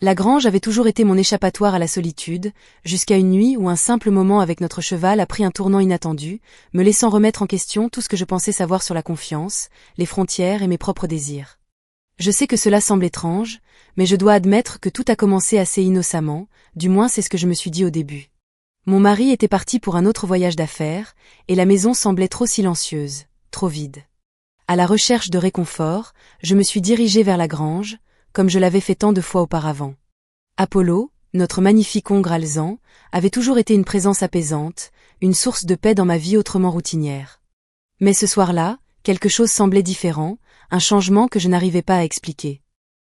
La grange avait toujours été mon échappatoire à la solitude, jusqu'à une nuit où un simple moment avec notre cheval a pris un tournant inattendu, me laissant remettre en question tout ce que je pensais savoir sur la confiance, les frontières et mes propres désirs. Je sais que cela semble étrange, mais je dois admettre que tout a commencé assez innocemment, du moins c'est ce que je me suis dit au début. Mon mari était parti pour un autre voyage d'affaires, et la maison semblait trop silencieuse, trop vide. À la recherche de réconfort, je me suis dirigée vers la grange, comme je l'avais fait tant de fois auparavant. Apollo, notre magnifique hongre alezan, avait toujours été une présence apaisante, une source de paix dans ma vie autrement routinière. Mais ce soir-là, quelque chose semblait différent, un changement que je n'arrivais pas à expliquer.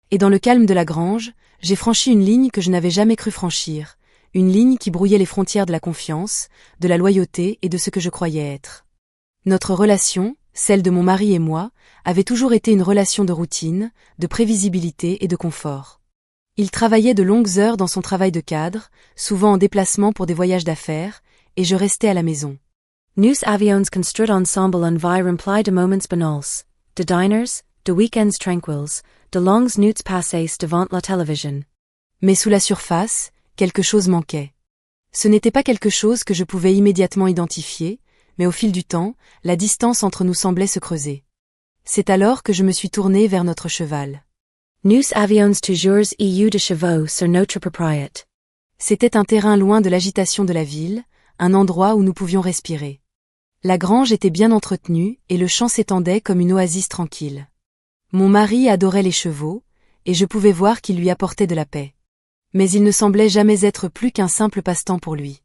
Et dans le calme de la grange, j'ai franchi une ligne que je n'avais jamais cru franchir, une ligne qui brouillait les frontières de la confiance, de la loyauté et de ce que je croyais être. Notre relation, celle de mon mari et moi, avait toujours été une relation de routine, de prévisibilité et de confort. Il travaillait de longues heures dans son travail de cadre, souvent en déplacement pour des voyages d'affaires, et je restais à la maison. Nous avions construit ensemble un vie remplie de moments banals, de diners, de week-ends tranquilles, de longues nuits passées devant la télévision. Mais sous la surface, quelque chose manquait. Ce n'était pas quelque chose que je pouvais immédiatement identifier, mais au fil du temps, la distance entre nous semblait se creuser. C'est alors que je me suis tournée vers notre cheval. Nous avions toujours eu de chevaux sur notre propriété. C'était un terrain loin de l'agitation de la ville, un endroit où nous pouvions respirer. La grange était bien entretenue et le champ s'étendait comme une oasis tranquille. Mon mari adorait les chevaux, et je pouvais voir qu'il lui apportait de la paix. Mais il ne semblait jamais être plus qu'un simple passe-temps pour lui.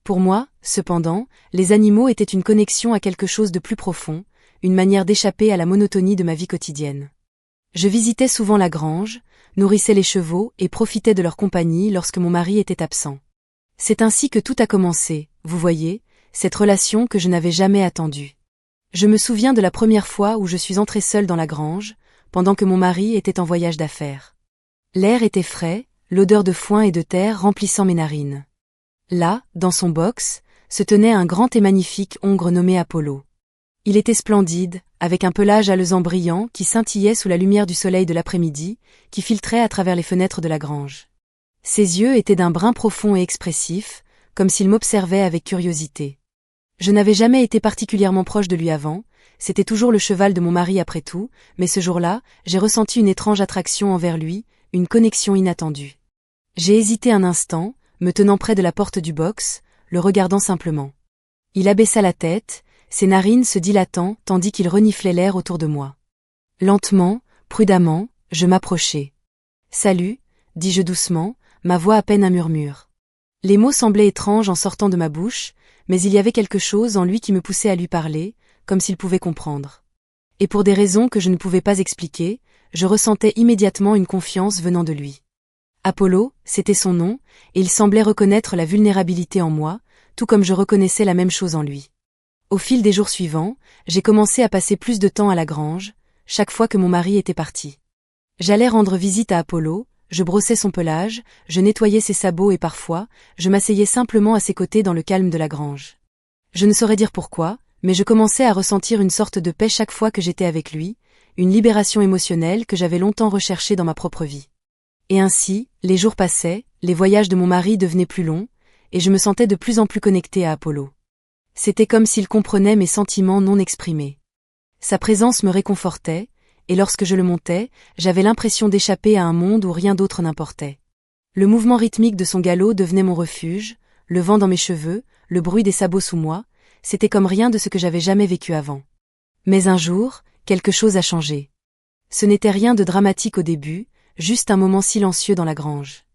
Pour moi, cependant, les animaux étaient une connexion à quelque chose de plus profond, une manière d'échapper à la monotonie de ma vie quotidienne. Je visitais souvent la grange, nourrissais les chevaux et profitais de leur compagnie lorsque mon mari était absent. C'est ainsi que tout a commencé, vous voyez, cette relation que je n'avais jamais attendue. Je me souviens de la première fois où je suis entrée seule dans la grange, pendant que mon mari était en voyage d'affaires. L'air était frais, l'odeur de foin et de terre remplissant mes narines. Là, dans son box, se tenait un grand et magnifique hongre nommé Apollo. Il était splendide, avec un pelage alezan brillant qui scintillait sous la lumière du soleil de l'après-midi, qui filtrait à travers les fenêtres de la grange. Ses yeux étaient d'un brun profond et expressif, comme s'il m'observait avec curiosité. Je n'avais jamais été particulièrement proche de lui avant, c'était toujours le cheval de mon mari après tout, mais ce jour-là, j'ai ressenti une étrange attraction envers lui, une connexion inattendue. J'ai hésité un instant, me tenant près de la porte du box, le regardant simplement. Il abaissa la tête, ses narines se dilatant tandis qu'il reniflait l'air autour de moi. Lentement, prudemment, je m'approchai. « Salut », dis-je doucement, ma voix à peine un murmure. Les mots semblaient étranges en sortant de ma bouche, mais il y avait quelque chose en lui qui me poussait à lui parler, comme s'il pouvait comprendre. Et pour des raisons que je ne pouvais pas expliquer, je ressentais immédiatement une confiance venant de lui. Apollo, c'était son nom, et il semblait reconnaître la vulnérabilité en moi, tout comme je reconnaissais la même chose en lui. Au fil des jours suivants, j'ai commencé à passer plus de temps à la grange, chaque fois que mon mari était parti. J'allais rendre visite à Apollo, je brossais son pelage, je nettoyais ses sabots et parfois, je m'asseyais simplement à ses côtés dans le calme de la grange. Je ne saurais dire pourquoi, mais je commençais à ressentir une sorte de paix chaque fois que j'étais avec lui, une libération émotionnelle que j'avais longtemps recherchée dans ma propre vie. Et ainsi, les jours passaient, les voyages de mon mari devenaient plus longs, et je me sentais de plus en plus connectée à Apollo. C'était comme s'il comprenait mes sentiments non exprimés. Sa présence me réconfortait, et lorsque je le montais, j'avais l'impression d'échapper à un monde où rien d'autre n'importait. Le mouvement rythmique de son galop devenait mon refuge, le vent dans mes cheveux, le bruit des sabots sous moi, c'était comme rien de ce que j'avais jamais vécu avant. Mais un jour, quelque chose a changé. Ce n'était rien de dramatique au début, juste un moment silencieux dans la grange.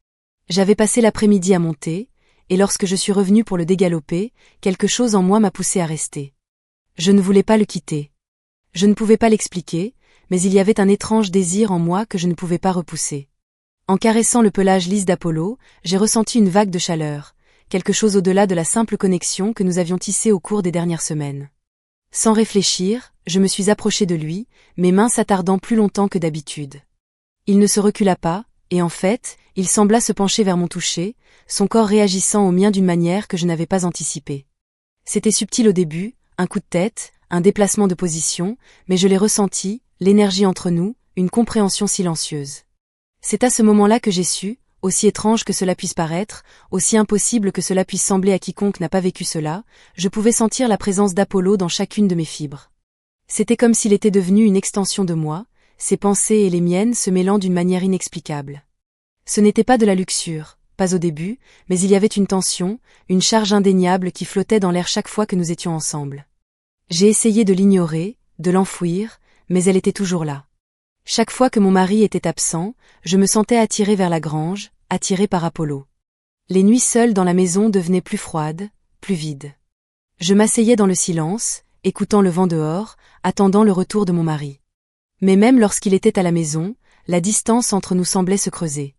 J'avais passé l'après-midi à monter, et lorsque je suis revenue pour le dégaloper, quelque chose en moi m'a poussé à rester. Je ne voulais pas le quitter. Je ne pouvais pas l'expliquer, mais il y avait un étrange désir en moi que je ne pouvais pas repousser. En caressant le pelage lisse d'Apollo, j'ai ressenti une vague de chaleur, quelque chose au-delà de la simple connexion que nous avions tissée au cours des dernières semaines. Sans réfléchir, je me suis approchée de lui, mes mains s'attardant plus longtemps que d'habitude. Il ne se recula pas, et en fait, il sembla se pencher vers mon toucher, son corps réagissant au mien d'une manière que je n'avais pas anticipée. C'était subtil au début, un coup de tête, un déplacement de position, mais je l'ai ressenti, l'énergie entre nous, une compréhension silencieuse. C'est à ce moment-là que j'ai su, aussi étrange que cela puisse paraître, aussi impossible que cela puisse sembler à quiconque n'a pas vécu cela, je pouvais sentir la présence d'Apollo dans chacune de mes fibres. C'était comme s'il était devenu une extension de moi, ses pensées et les miennes se mêlant d'une manière inexplicable. Ce n'était pas de la luxure, pas au début, mais il y avait une tension, une charge indéniable qui flottait dans l'air chaque fois que nous étions ensemble. J'ai essayé de l'ignorer, de l'enfouir, mais elle était toujours là. Chaque fois que mon mari était absent, je me sentais attirée vers la grange, attirée par Apollo. Les nuits seules dans la maison devenaient plus froides, plus vides. Je m'asseyais dans le silence, écoutant le vent dehors, attendant le retour de mon mari. Mais même lorsqu'il était à la maison, la distance entre nous semblait se creuser.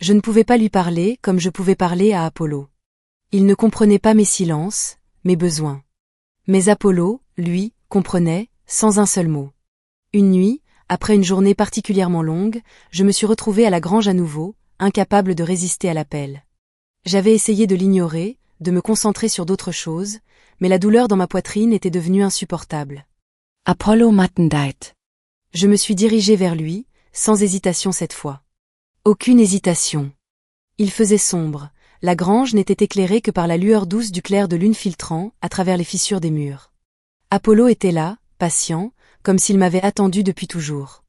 Je ne pouvais pas lui parler comme je pouvais parler à Apollo. Il ne comprenait pas mes silences, mes besoins. Mais Apollo, lui, comprenait, sans un seul mot. Une nuit, après une journée particulièrement longue, je me suis retrouvée à la grange à nouveau, incapable de résister à l'appel. J'avais essayé de l'ignorer, de me concentrer sur d'autres choses, mais la douleur dans ma poitrine était devenue insupportable. Apollo Mattendeit. Je me suis dirigée vers lui, sans hésitation cette fois. Aucune hésitation. Il faisait sombre, la grange n'était éclairée que par la lueur douce du clair de lune filtrant à travers les fissures des murs. Apollo était là, patient, comme s'il m'avait attendu depuis toujours.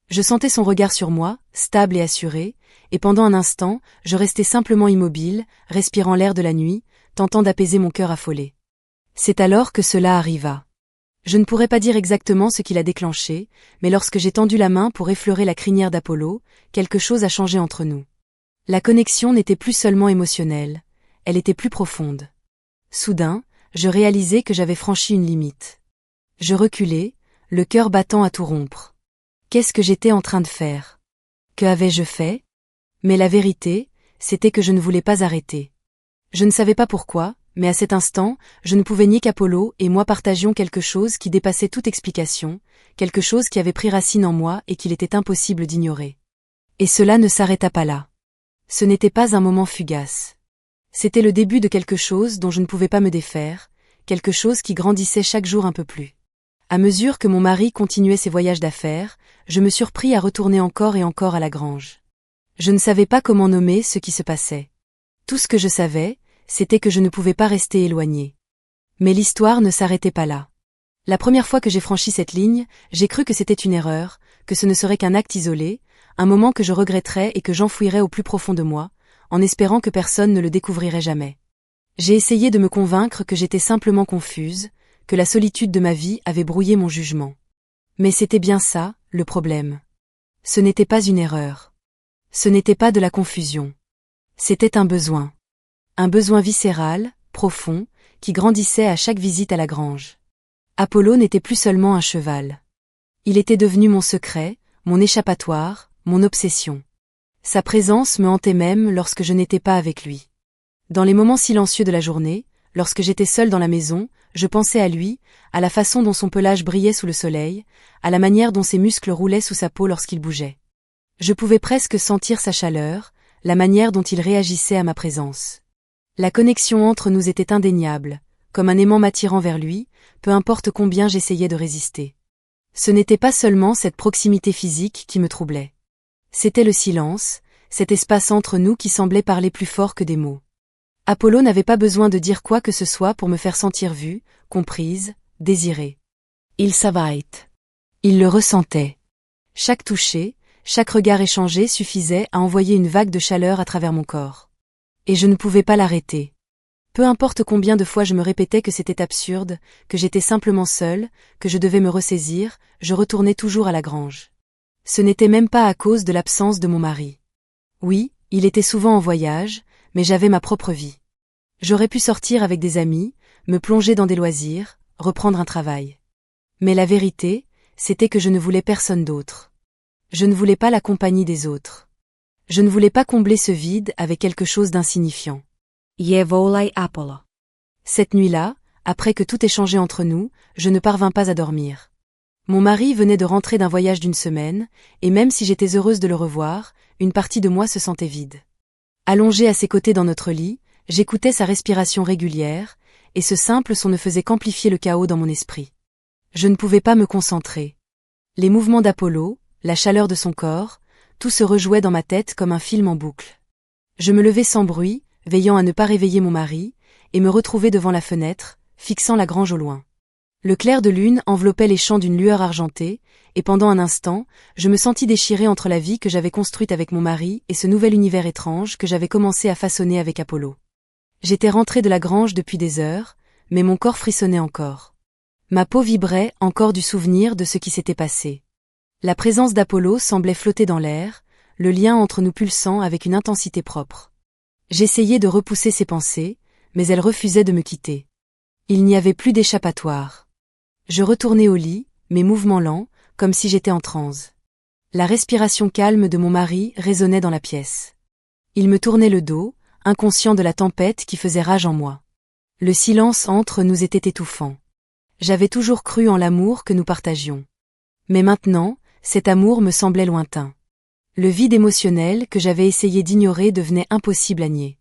Je sentais son regard sur moi, stable et assuré, et pendant un instant, je restais simplement immobile, respirant l'air de la nuit, tentant d'apaiser mon cœur affolé. C'est alors que cela arriva. Je ne pourrais pas dire exactement ce qui l'a déclenché, mais lorsque j'ai tendu la main pour effleurer la crinière d'Apollo, quelque chose a changé entre nous. La connexion n'était plus seulement émotionnelle, elle était plus profonde. Soudain, je réalisai que j'avais franchi une limite. Je reculai, le cœur battant à tout rompre. Qu'est-ce que j'étais en train de faire? Que avais-je fait? Mais la vérité, c'était que je ne voulais pas arrêter. Je ne savais pas pourquoi, mais à cet instant, je ne pouvais nier qu'Apollo et moi partagions quelque chose qui dépassait toute explication, quelque chose qui avait pris racine en moi et qu'il était impossible d'ignorer. Et cela ne s'arrêta pas là. Ce n'était pas un moment fugace. C'était le début de quelque chose dont je ne pouvais pas me défaire, quelque chose qui grandissait chaque jour un peu plus. À mesure que mon mari continuait ses voyages d'affaires, je me surpris à retourner encore et encore à la grange. Je ne savais pas comment nommer ce qui se passait. Tout ce que je savais, c'était que je ne pouvais pas rester éloignée. Mais l'histoire ne s'arrêtait pas là. La première fois que j'ai franchi cette ligne, j'ai cru que c'était une erreur, que ce ne serait qu'un acte isolé, un moment que je regretterais et que j'enfouirais au plus profond de moi, en espérant que personne ne le découvrirait jamais. J'ai essayé de me convaincre que j'étais simplement confuse, que la solitude de ma vie avait brouillé mon jugement. Mais c'était bien ça, le problème. Ce n'était pas une erreur. Ce n'était pas de la confusion. C'était un besoin. Un besoin viscéral, profond, qui grandissait à chaque visite à la grange. Apollo n'était plus seulement un cheval. Il était devenu mon secret, mon échappatoire, mon obsession. Sa présence me hantait même lorsque je n'étais pas avec lui. Dans les moments silencieux de la journée, lorsque j'étais seule dans la maison, je pensais à lui, à la façon dont son pelage brillait sous le soleil, à la manière dont ses muscles roulaient sous sa peau lorsqu'il bougeait. Je pouvais presque sentir sa chaleur, la manière dont il réagissait à ma présence. La connexion entre nous était indéniable, comme un aimant m'attirant vers lui, peu importe combien j'essayais de résister. Ce n'était pas seulement cette proximité physique qui me troublait. C'était le silence, cet espace entre nous qui semblait parler plus fort que des mots. Apollo n'avait pas besoin de dire quoi que ce soit pour me faire sentir vue, comprise, désirée. Il savait. Il le ressentait. Chaque toucher, chaque regard échangé suffisait à envoyer une vague de chaleur à travers mon corps. Et je ne pouvais pas l'arrêter. Peu importe combien de fois je me répétais que c'était absurde, que j'étais simplement seule, que je devais me ressaisir, je retournais toujours à la grange. Ce n'était même pas à cause de l'absence de mon mari. Oui, il était souvent en voyage, mais j'avais ma propre vie. J'aurais pu sortir avec des amis, me plonger dans des loisirs, reprendre un travail. Mais la vérité, c'était que je ne voulais personne d'autre. Je ne voulais pas la compagnie des autres. Je ne voulais pas combler ce vide avec quelque chose d'insignifiant. Je voulais Apollo. Cette nuit-là, après que tout ait changé entre nous, je ne parvins pas à dormir. Mon mari venait de rentrer d'un voyage d'une semaine, et même si j'étais heureuse de le revoir, une partie de moi se sentait vide. Allongée à ses côtés dans notre lit, j'écoutais sa respiration régulière, et ce simple son ne faisait qu'amplifier le chaos dans mon esprit. Je ne pouvais pas me concentrer. Les mouvements d'Apollo, la chaleur de son corps, tout se rejouait dans ma tête comme un film en boucle. Je me levai sans bruit, veillant à ne pas réveiller mon mari, et me retrouvai devant la fenêtre, fixant la grange au loin. Le clair de lune enveloppait les champs d'une lueur argentée, et pendant un instant, je me sentis déchiré entre la vie que j'avais construite avec mon mari et ce nouvel univers étrange que j'avais commencé à façonner avec Apollo. J'étais rentré de la grange depuis des heures, mais mon corps frissonnait encore. Ma peau vibrait encore du souvenir de ce qui s'était passé. La présence d'Apollo semblait flotter dans l'air, le lien entre nous pulsant avec une intensité propre. J'essayais de repousser ces pensées, mais elles refusaient de me quitter. Il n'y avait plus d'échappatoire. Je retournai au lit, mes mouvements lents, comme si j'étais en transe. La respiration calme de mon mari résonnait dans la pièce. Il me tournait le dos, inconscient de la tempête qui faisait rage en moi. Le silence entre nous était étouffant. J'avais toujours cru en l'amour que nous partagions. Mais maintenant, cet amour me semblait lointain. Le vide émotionnel que j'avais essayé d'ignorer devenait impossible à nier.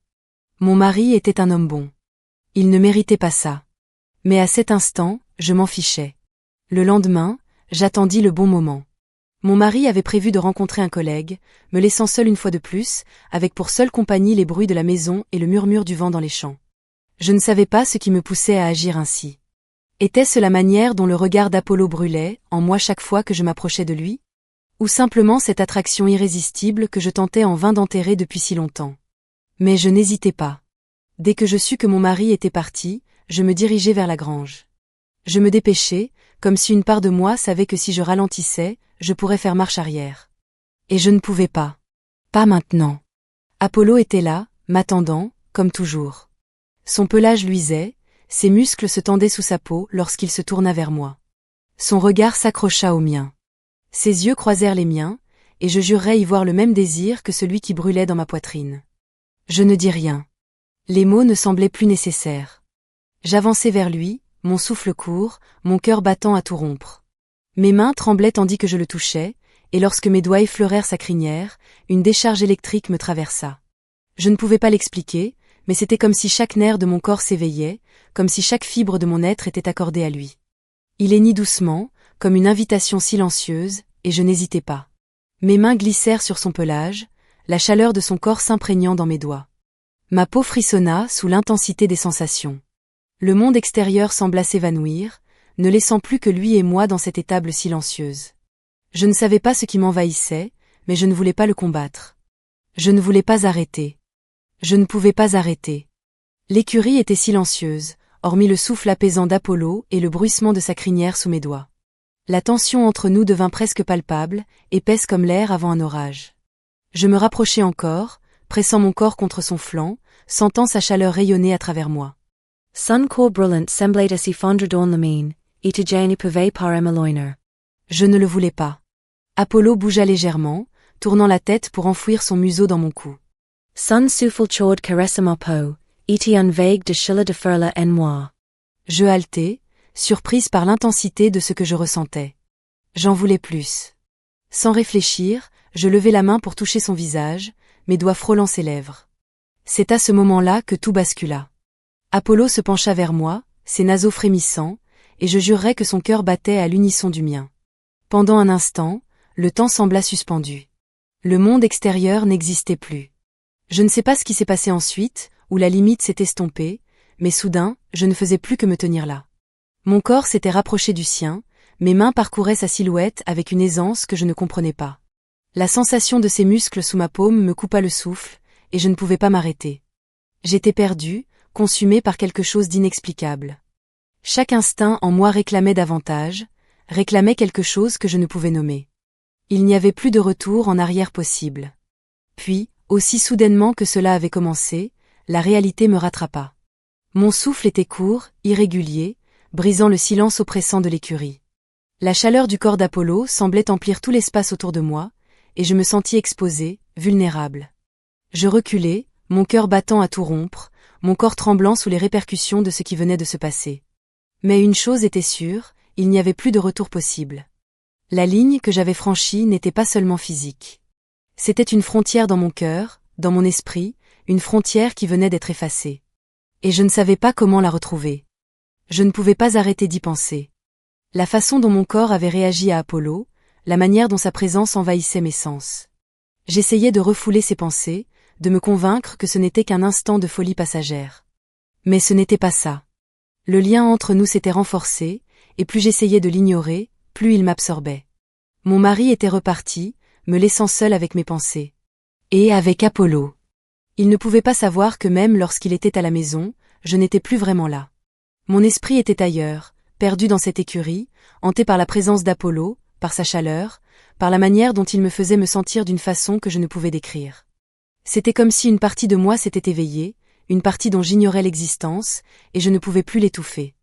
Mon mari était un homme bon. Il ne méritait pas ça. Mais à cet instant, je m'en fichais. Le lendemain, j'attendis le bon moment. Mon mari avait prévu de rencontrer un collègue, me laissant seul une fois de plus, avec pour seule compagnie les bruits de la maison et le murmure du vent dans les champs. Je ne savais pas ce qui me poussait à agir ainsi. Était-ce la manière dont le regard d'Apollo brûlait, en moi chaque fois que je m'approchais de lui? Ou simplement cette attraction irrésistible que je tentais en vain d'enterrer depuis si longtemps? Mais je n'hésitais pas. Dès que je sus que mon mari était parti, je me dirigeai vers la grange. Je me dépêchai, comme si une part de moi savait que si je ralentissais, je pourrais faire marche arrière. Et je ne pouvais pas. Pas maintenant. Apollo était là, m'attendant, comme toujours. Son pelage luisait, ses muscles se tendaient sous sa peau lorsqu'il se tourna vers moi. Son regard s'accrocha au mien. Ses yeux croisèrent les miens, et je jurerais y voir le même désir que celui qui brûlait dans ma poitrine. Je ne dis rien. Les mots ne semblaient plus nécessaires. J'avançai vers lui, mon souffle court, mon cœur battant à tout rompre. Mes mains tremblaient tandis que je le touchais, et lorsque mes doigts effleurèrent sa crinière, une décharge électrique me traversa. Je ne pouvais pas l'expliquer, mais c'était comme si chaque nerf de mon corps s'éveillait, comme si chaque fibre de mon être était accordée à lui. Il hennit doucement, comme une invitation silencieuse, et je n'hésitais pas. Mes mains glissèrent sur son pelage, la chaleur de son corps s'imprégnant dans mes doigts. Ma peau frissonna sous l'intensité des sensations. Le monde extérieur sembla s'évanouir, ne laissant plus que lui et moi dans cette étable silencieuse. Je ne savais pas ce qui m'envahissait, mais je ne voulais pas le combattre. Je ne voulais pas arrêter. Je ne pouvais pas arrêter. L'écurie était silencieuse, hormis le souffle apaisant d'Apollo et le bruissement de sa crinière sous mes doigts. La tension entre nous devint presque palpable, épaisse comme l'air avant un orage. Je me rapprochai encore, pressant mon corps contre son flanc, sentant sa chaleur rayonner à travers moi. Sun core brullant semblait si fondre dans le mine, et te gêne pave par emmeloiner. Je ne le voulais pas. Apollo bougea légèrement, tournant la tête pour enfouir son museau dans mon cou. Sun souffle chord caressama po, et un vague de chilla de furla en moi. Je haletai, surprise par l'intensité de ce que je ressentais. J'en voulais plus. Sans réfléchir, je levai la main pour toucher son visage, mes doigts frôlant ses lèvres. C'est à ce moment-là que tout bascula. Apollo se pencha vers moi, ses naseaux frémissants, et je jurerais que son cœur battait à l'unisson du mien. Pendant un instant, le temps sembla suspendu. Le monde extérieur n'existait plus. Je ne sais pas ce qui s'est passé ensuite, où la limite s'est estompée, mais soudain, je ne faisais plus que me tenir là. Mon corps s'était rapproché du sien, mes mains parcouraient sa silhouette avec une aisance que je ne comprenais pas. La sensation de ses muscles sous ma paume me coupa le souffle, et je ne pouvais pas m'arrêter. J'étais perdu, consumé par quelque chose d'inexplicable. Chaque instinct en moi réclamait davantage, réclamait quelque chose que je ne pouvais nommer. Il n'y avait plus de retour en arrière possible. Puis, aussi soudainement que cela avait commencé, la réalité me rattrapa. Mon souffle était court, irrégulier, brisant le silence oppressant de l'écurie. La chaleur du corps d'Apollo semblait emplir tout l'espace autour de moi, et je me sentis exposé, vulnérable. Je reculai, mon cœur battant à tout rompre, mon corps tremblant sous les répercussions de ce qui venait de se passer. Mais une chose était sûre, il n'y avait plus de retour possible. La ligne que j'avais franchie n'était pas seulement physique. C'était une frontière dans mon cœur, dans mon esprit, une frontière qui venait d'être effacée. Et je ne savais pas comment la retrouver. Je ne pouvais pas arrêter d'y penser. La façon dont mon corps avait réagi à Apollo, la manière dont sa présence envahissait mes sens. J'essayais de refouler ces pensées, de me convaincre que ce n'était qu'un instant de folie passagère. Mais ce n'était pas ça. Le lien entre nous s'était renforcé, et plus j'essayais de l'ignorer, plus il m'absorbait. Mon mari était reparti, me laissant seule avec mes pensées. Et avec Apollo. Il ne pouvait pas savoir que même lorsqu'il était à la maison, je n'étais plus vraiment là. Mon esprit était ailleurs, perdu dans cette écurie, hanté par la présence d'Apollo, par sa chaleur, par la manière dont il me faisait me sentir d'une façon que je ne pouvais décrire. C'était comme si une partie de moi s'était éveillée, une partie dont j'ignorais l'existence, et je ne pouvais plus l'étouffer.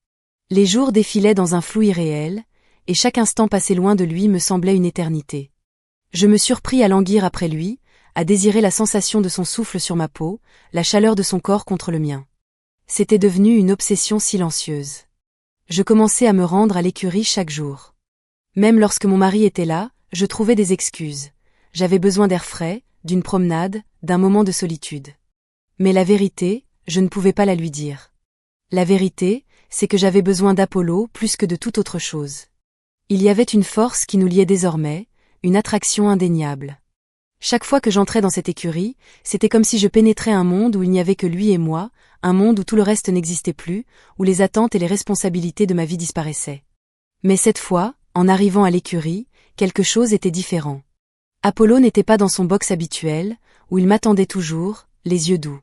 Les jours défilaient dans un flou irréel, et chaque instant passé loin de lui me semblait une éternité. Je me surpris à languir après lui, à désirer la sensation de son souffle sur ma peau, la chaleur de son corps contre le mien. C'était devenu une obsession silencieuse. Je commençais à me rendre à l'écurie chaque jour. Même lorsque mon mari était là, je trouvais des excuses. J'avais besoin d'air frais, d'une promenade, d'un moment de solitude. Mais la vérité, je ne pouvais pas la lui dire. La vérité, c'est que j'avais besoin d'Apollo plus que de toute autre chose. Il y avait une force qui nous liait désormais, une attraction indéniable. Chaque fois que j'entrais dans cette écurie, c'était comme si je pénétrais un monde où il n'y avait que lui et moi, un monde où tout le reste n'existait plus, où les attentes et les responsabilités de ma vie disparaissaient. Mais cette fois, en arrivant à l'écurie, quelque chose était différent. Apollo n'était pas dans son box habituel, où il m'attendait toujours, les yeux doux.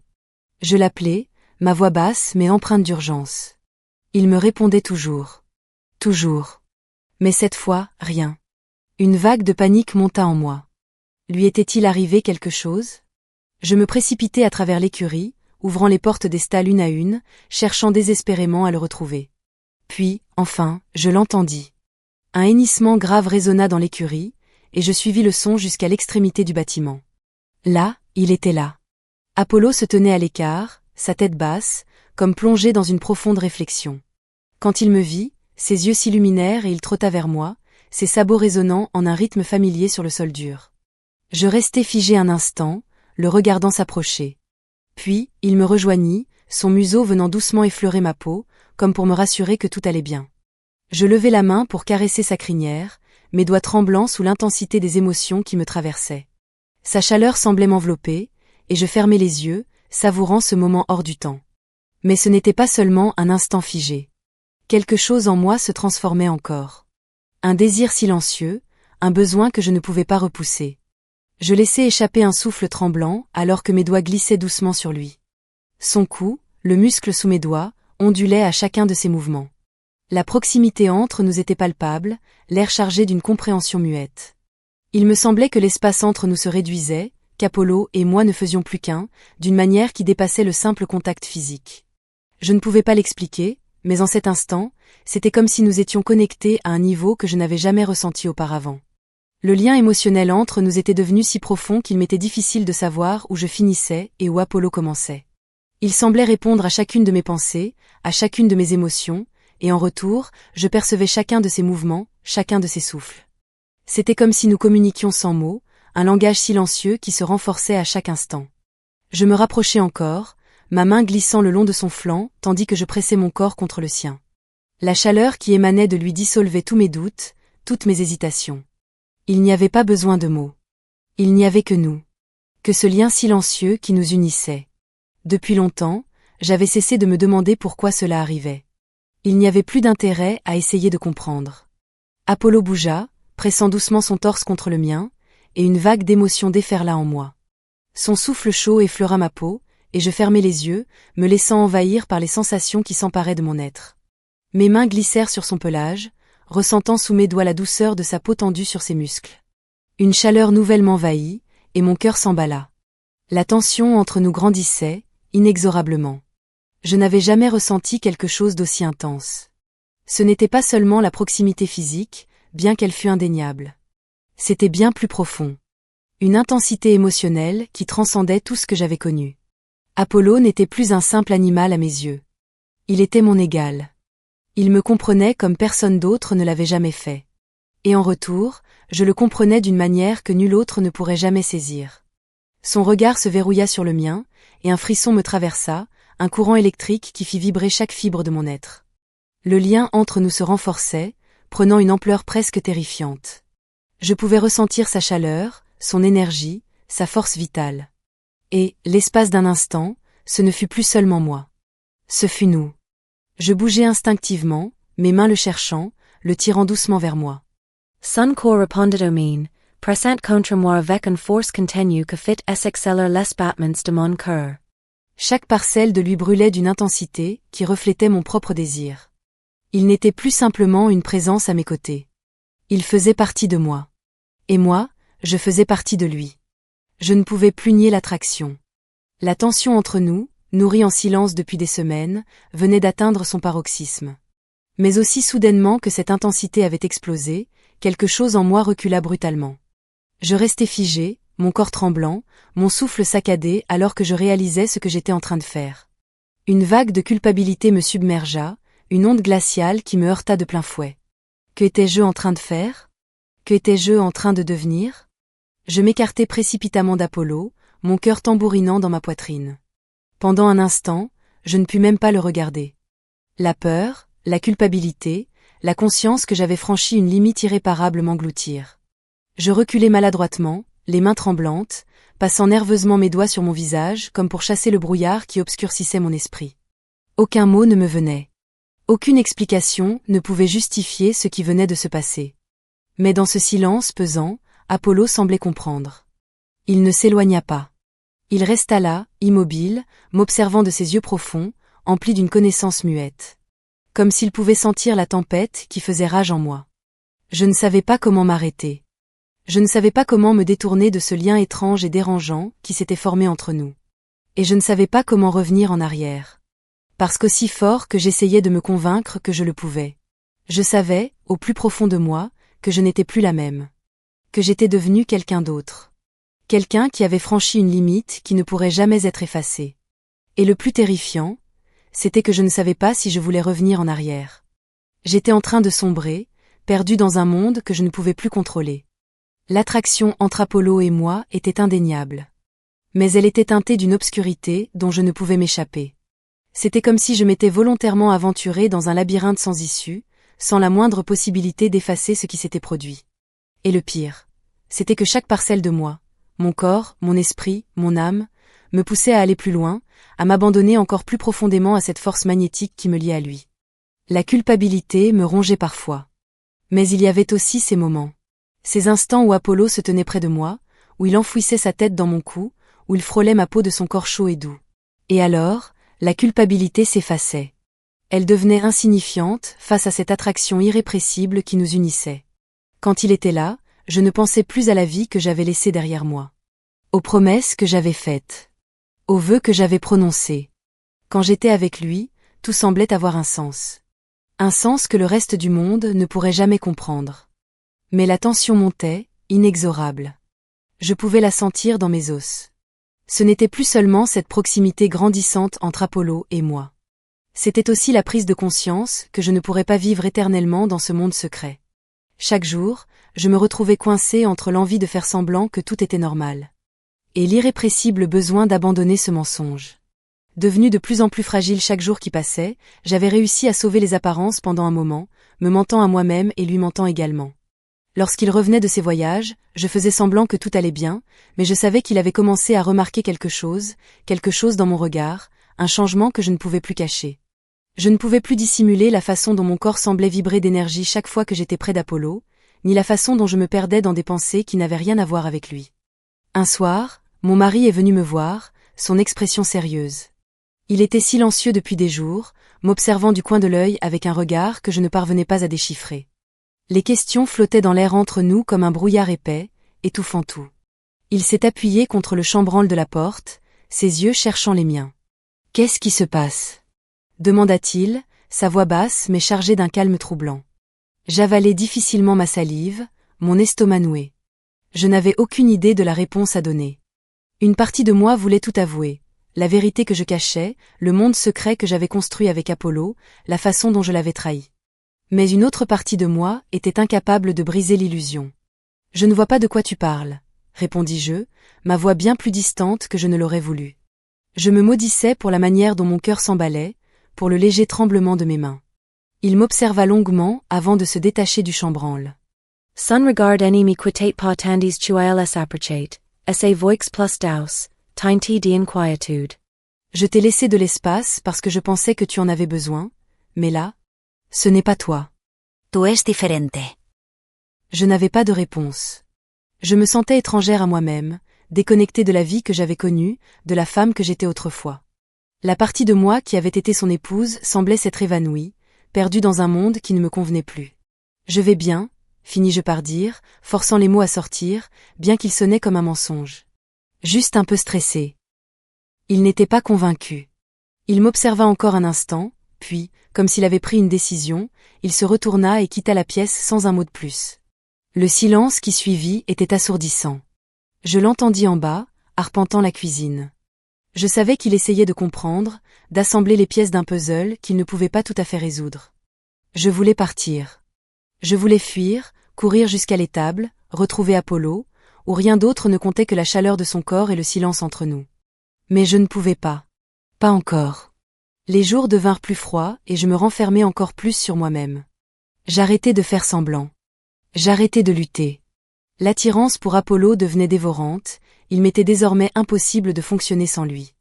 Je l'appelais, ma voix basse mais empreinte d'urgence. Il me répondait toujours. Toujours. Mais cette fois, rien. Une vague de panique monta en moi. Lui était-il arrivé quelque chose? Je me précipitai à travers l'écurie, ouvrant les portes des stalles une à une, cherchant désespérément à le retrouver. Puis, enfin, je l'entendis. Un hennissement grave résonna dans l'écurie, et je suivis le son jusqu'à l'extrémité du bâtiment. Là, il était là. Apollo se tenait à l'écart, sa tête basse, comme plongé dans une profonde réflexion. Quand il me vit, ses yeux s'illuminèrent et il trotta vers moi, ses sabots résonnant en un rythme familier sur le sol dur. Je restai figé un instant, le regardant s'approcher. Puis, il me rejoignit, son museau venant doucement effleurer ma peau, comme pour me rassurer que tout allait bien. Je levai la main pour caresser sa crinière, mes doigts tremblants sous l'intensité des émotions qui me traversaient. Sa chaleur semblait m'envelopper, et je fermai les yeux, savourant ce moment hors du temps. Mais ce n'était pas seulement un instant figé. Quelque chose en moi se transformait encore. Un désir silencieux, un besoin que je ne pouvais pas repousser. Je laissai échapper un souffle tremblant alors que mes doigts glissaient doucement sur lui. Son cou, le muscle sous mes doigts, ondulait à chacun de ses mouvements. La proximité entre nous était palpable, l'air chargé d'une compréhension muette. Il me semblait que l'espace entre nous se réduisait, qu'Apollo et moi ne faisions plus qu'un, d'une manière qui dépassait le simple contact physique. Je ne pouvais pas l'expliquer, mais en cet instant, c'était comme si nous étions connectés à un niveau que je n'avais jamais ressenti auparavant. Le lien émotionnel entre nous était devenu si profond qu'il m'était difficile de savoir où je finissais et où Apollo commençait. Il semblait répondre à chacune de mes pensées, à chacune de mes émotions, et en retour, je percevais chacun de ses mouvements, chacun de ses souffles. C'était comme si nous communiquions sans mots, un langage silencieux qui se renforçait à chaque instant. Je me rapprochai encore, ma main glissant le long de son flanc, tandis que je pressais mon corps contre le sien. La chaleur qui émanait de lui dissolvait tous mes doutes, toutes mes hésitations. Il n'y avait pas besoin de mots. Il n'y avait que nous. Que ce lien silencieux qui nous unissait. Depuis longtemps, j'avais cessé de me demander pourquoi cela arrivait. Il n'y avait plus d'intérêt à essayer de comprendre. Apollo bougea, pressant doucement son torse contre le mien, et une vague d'émotion déferla en moi. Son souffle chaud effleura ma peau, et je fermai les yeux, me laissant envahir par les sensations qui s'emparaient de mon être. Mes mains glissèrent sur son pelage, ressentant sous mes doigts la douceur de sa peau tendue sur ses muscles. Une chaleur nouvelle m'envahit, et mon cœur s'emballa. La tension entre nous grandissait, inexorablement. Je n'avais jamais ressenti quelque chose d'aussi intense. Ce n'était pas seulement la proximité physique, bien qu'elle fût indéniable. C'était bien plus profond. Une intensité émotionnelle qui transcendait tout ce que j'avais connu. Apollo n'était plus un simple animal à mes yeux. Il était mon égal. Il me comprenait comme personne d'autre ne l'avait jamais fait. Et en retour, je le comprenais d'une manière que nul autre ne pourrait jamais saisir. Son regard se verrouilla sur le mien, et un frisson me traversa, un courant électrique qui fit vibrer chaque fibre de mon être. Le lien entre nous se renforçait, prenant une ampleur presque terrifiante. Je pouvais ressentir sa chaleur, son énergie, sa force vitale. Et, l'espace d'un instant, ce ne fut plus seulement moi. Ce fut nous. Je bougeai instinctivement, mes mains le cherchant, le tirant doucement vers moi. Sun corresponded au mean, pressant contre moi avec une force continue que fit exceller les battements de mon cœur. Chaque parcelle de lui brûlait d'une intensité qui reflétait mon propre désir. Il n'était plus simplement une présence à mes côtés. Il faisait partie de moi. Et moi, je faisais partie de lui. Je ne pouvais plus nier l'attraction. La tension entre nous, nourrie en silence depuis des semaines, venait d'atteindre son paroxysme. Mais aussi soudainement que cette intensité avait explosé, quelque chose en moi recula brutalement. Je restais figé, mon corps tremblant, mon souffle saccadé alors que je réalisais ce que j'étais en train de faire. Une vague de culpabilité me submergea, une onde glaciale qui me heurta de plein fouet. Que étais-je en train de faire? Que étais-je en train de devenir? Je m'écartai précipitamment d'Apollo, mon cœur tambourinant dans ma poitrine. Pendant un instant, je ne pus même pas le regarder. La peur, la culpabilité, la conscience que j'avais franchi une limite irréparable m'engloutirent. Je reculai maladroitement, les mains tremblantes, passant nerveusement mes doigts sur mon visage comme pour chasser le brouillard qui obscurcissait mon esprit. Aucun mot ne me venait. Aucune explication ne pouvait justifier ce qui venait de se passer. Mais dans ce silence pesant, Apollo semblait comprendre. Il ne s'éloigna pas. Il resta là, immobile, m'observant de ses yeux profonds, emplis d'une connaissance muette. Comme s'il pouvait sentir la tempête qui faisait rage en moi. Je ne savais pas comment m'arrêter. Je ne savais pas comment me détourner de ce lien étrange et dérangeant qui s'était formé entre nous. Et je ne savais pas comment revenir en arrière. Parce qu'aussi fort que j'essayais de me convaincre que je le pouvais. Je savais, au plus profond de moi, que je n'étais plus la même. Que j'étais devenu quelqu'un d'autre. Quelqu'un qui avait franchi une limite qui ne pourrait jamais être effacée. Et le plus terrifiant, c'était que je ne savais pas si je voulais revenir en arrière. J'étais en train de sombrer, perdu dans un monde que je ne pouvais plus contrôler. L'attraction entre Apollo et moi était indéniable. Mais elle était teintée d'une obscurité dont je ne pouvais m'échapper. C'était comme si je m'étais volontairement aventuré dans un labyrinthe sans issue, sans la moindre possibilité d'effacer ce qui s'était produit. Et le pire, c'était que chaque parcelle de moi, mon corps, mon esprit, mon âme, me poussait à aller plus loin, à m'abandonner encore plus profondément à cette force magnétique qui me liait à lui. La culpabilité me rongeait parfois. Mais il y avait aussi ces moments. Ces instants où Apollo se tenait près de moi, où il enfouissait sa tête dans mon cou, où il frôlait ma peau de son corps chaud et doux. Et alors, la culpabilité s'effaçait. Elle devenait insignifiante face à cette attraction irrépressible qui nous unissait. Quand il était là, je ne pensais plus à la vie que j'avais laissée derrière moi. Aux promesses que j'avais faites. Aux vœux que j'avais prononcés. Quand j'étais avec lui, tout semblait avoir un sens. Un sens que le reste du monde ne pourrait jamais comprendre. Mais la tension montait, inexorable. Je pouvais la sentir dans mes os. Ce n'était plus seulement cette proximité grandissante entre Apollo et moi. C'était aussi la prise de conscience que je ne pourrais pas vivre éternellement dans ce monde secret. Chaque jour, je me retrouvais coincée entre l'envie de faire semblant que tout était normal. Et l'irrépressible besoin d'abandonner ce mensonge. Devenu de plus en plus fragile chaque jour qui passait, j'avais réussi à sauver les apparences pendant un moment, me mentant à moi-même et lui mentant également. Lorsqu'il revenait de ses voyages, je faisais semblant que tout allait bien, mais je savais qu'il avait commencé à remarquer quelque chose dans mon regard, un changement que je ne pouvais plus cacher. Je ne pouvais plus dissimuler la façon dont mon corps semblait vibrer d'énergie chaque fois que j'étais près d'Apollo, ni la façon dont je me perdais dans des pensées qui n'avaient rien à voir avec lui. Un soir, mon mari est venu me voir, son expression sérieuse. Il était silencieux depuis des jours, m'observant du coin de l'œil avec un regard que je ne parvenais pas à déchiffrer. Les questions flottaient dans l'air entre nous comme un brouillard épais, étouffant tout. Il s'est appuyé contre le chambranle de la porte, ses yeux cherchant les miens. « Qu'est-ce qui se passe ?» demanda-t-il, sa voix basse mais chargée d'un calme troublant. J'avalais difficilement ma salive, mon estomac noué. Je n'avais aucune idée de la réponse à donner. Une partie de moi voulait tout avouer, la vérité que je cachais, le monde secret que j'avais construit avec Apollo, la façon dont je l'avais trahi. Mais une autre partie de moi était incapable de briser l'illusion. « Je ne vois pas de quoi tu parles, » répondis-je, ma voix bien plus distante que je ne l'aurais voulu. Je me maudissais pour la manière dont mon cœur s'emballait, pour le léger tremblement de mes mains. Il m'observa longuement avant de se détacher du chambranle. Sun regard enemy quitate pa tandis tuiles approchate, essa voix plus daus, Tiny de inquietude. Je t'ai laissé de l'espace parce que je pensais que tu en avais besoin, mais là, ce n'est pas toi. Tú es diferente. Je n'avais pas de réponse. Je me sentais étrangère à moi-même, déconnectée de la vie que j'avais connue, de la femme que j'étais autrefois. La partie de moi qui avait été son épouse semblait s'être évanouie, perdue dans un monde qui ne me convenait plus. Je vais bien, finis-je par dire, forçant les mots à sortir, bien qu'il sonnait comme un mensonge. Juste un peu stressé. Il n'était pas convaincu. Il m'observa encore un instant, puis, comme s'il avait pris une décision, il se retourna et quitta la pièce sans un mot de plus. Le silence qui suivit était assourdissant. Je l'entendis en bas, arpentant la cuisine. Je savais qu'il essayait de comprendre, d'assembler les pièces d'un puzzle qu'il ne pouvait pas tout à fait résoudre. Je voulais partir. Je voulais fuir, courir jusqu'à l'étable, retrouver Apollo, où rien d'autre ne comptait que la chaleur de son corps et le silence entre nous. Mais je ne pouvais pas. Pas encore. Les jours devinrent plus froids et je me renfermais encore plus sur moi-même. J'arrêtais de faire semblant. J'arrêtais de lutter. L'attirance pour Apollo devenait dévorante, il m'était désormais impossible de fonctionner sans lui.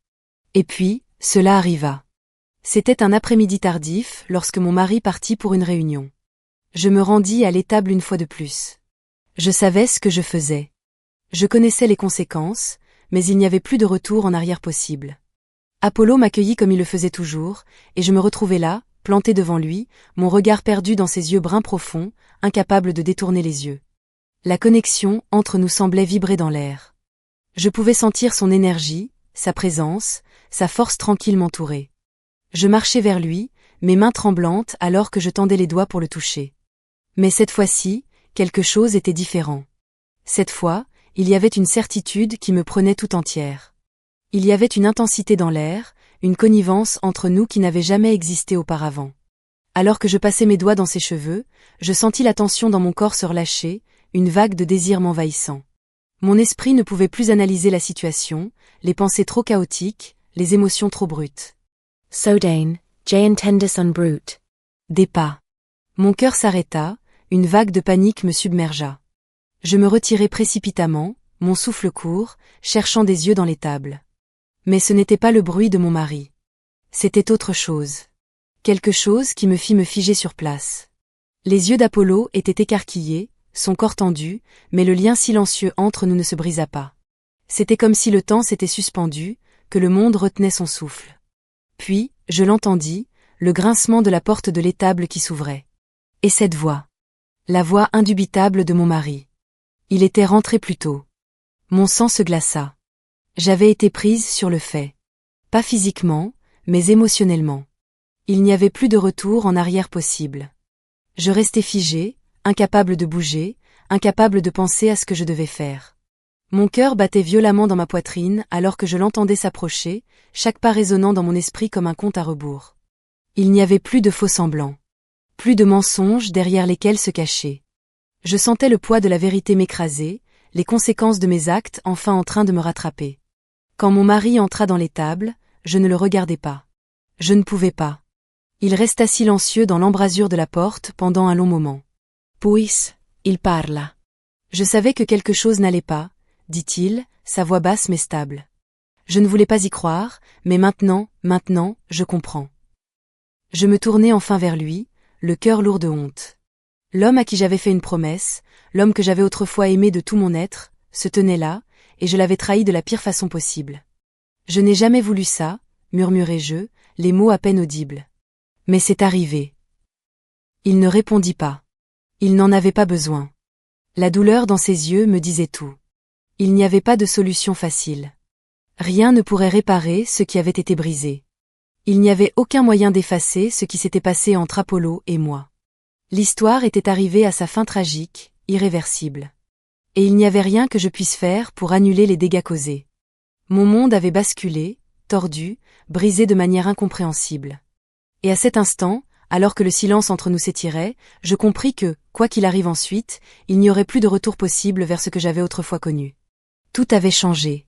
Et puis, cela arriva. C'était un après-midi tardif lorsque mon mari partit pour une réunion. Je me rendis à l'étable une fois de plus. Je savais ce que je faisais. Je connaissais les conséquences, mais il n'y avait plus de retour en arrière possible. Apollo m'accueillit comme il le faisait toujours, et je me retrouvai là, planté devant lui, mon regard perdu dans ses yeux bruns profonds, incapable de détourner les yeux. La connexion entre nous semblait vibrer dans l'air. Je pouvais sentir son énergie, sa présence, sa force tranquille m'entourer. Je marchai vers lui, mes mains tremblantes alors que je tendais les doigts pour le toucher. Mais cette fois-ci, quelque chose était différent. Cette fois, il y avait une certitude qui me prenait tout entière. Il y avait une intensité dans l'air, une connivence entre nous qui n'avait jamais existé auparavant. Alors que je passais mes doigts dans ses cheveux, je sentis la tension dans mon corps se relâcher, une vague de désir m'envahissant. Mon esprit ne pouvait plus analyser la situation, les pensées trop chaotiques, les émotions trop brutes. Sodain, Jay intendus un brute. Des pas. Mon cœur s'arrêta, une vague de panique me submergea. Je me retirai précipitamment, mon souffle court, cherchant des yeux dans l'étable. Mais ce n'était pas le bruit de mon mari. C'était autre chose. Quelque chose qui me fit me figer sur place. Les yeux d'Apollo étaient écarquillés, son corps tendu, mais le lien silencieux entre nous ne se brisa pas. C'était comme si le temps s'était suspendu, que le monde retenait son souffle. Puis, je l'entendis, le grincement de la porte de l'étable qui s'ouvrait. Et cette voix. La voix indubitable de mon mari. Il était rentré plus tôt. Mon sang se glaça. J'avais été prise sur le fait. Pas physiquement, mais émotionnellement. Il n'y avait plus de retour en arrière possible. Je restais figée, incapable de bouger, incapable de penser à ce que je devais faire. Mon cœur battait violemment dans ma poitrine alors que je l'entendais s'approcher, chaque pas résonnant dans mon esprit comme un compte à rebours. Il n'y avait plus de faux-semblants. Plus de mensonges derrière lesquels se cacher. Je sentais le poids de la vérité m'écraser, les conséquences de mes actes enfin en train de me rattraper. Quand mon mari entra dans l'étable, je ne le regardai pas. Je ne pouvais pas. Il resta silencieux dans l'embrasure de la porte pendant un long moment. Puis, il parla. Je savais que quelque chose n'allait pas, dit-il, sa voix basse mais stable. Je ne voulais pas y croire, mais maintenant, je comprends. Je me tournai enfin vers lui, le cœur lourd de honte. L'homme à qui j'avais fait une promesse, l'homme que j'avais autrefois aimé de tout mon être, se tenait là, et je l'avais trahi de la pire façon possible. Je n'ai jamais voulu ça, murmurai-je, les mots à peine audibles. Mais c'est arrivé. Il ne répondit pas. Il n'en avait pas besoin. La douleur dans ses yeux me disait tout. Il n'y avait pas de solution facile. Rien ne pourrait réparer ce qui avait été brisé. Il n'y avait aucun moyen d'effacer ce qui s'était passé entre Apollo et moi. L'histoire était arrivée à sa fin tragique, irréversible. Et il n'y avait rien que je puisse faire pour annuler les dégâts causés. Mon monde avait basculé, tordu, brisé de manière incompréhensible. Et à cet instant, alors que le silence entre nous s'étirait, je compris que, quoi qu'il arrive ensuite, il n'y aurait plus de retour possible vers ce que j'avais autrefois connu. Tout avait changé.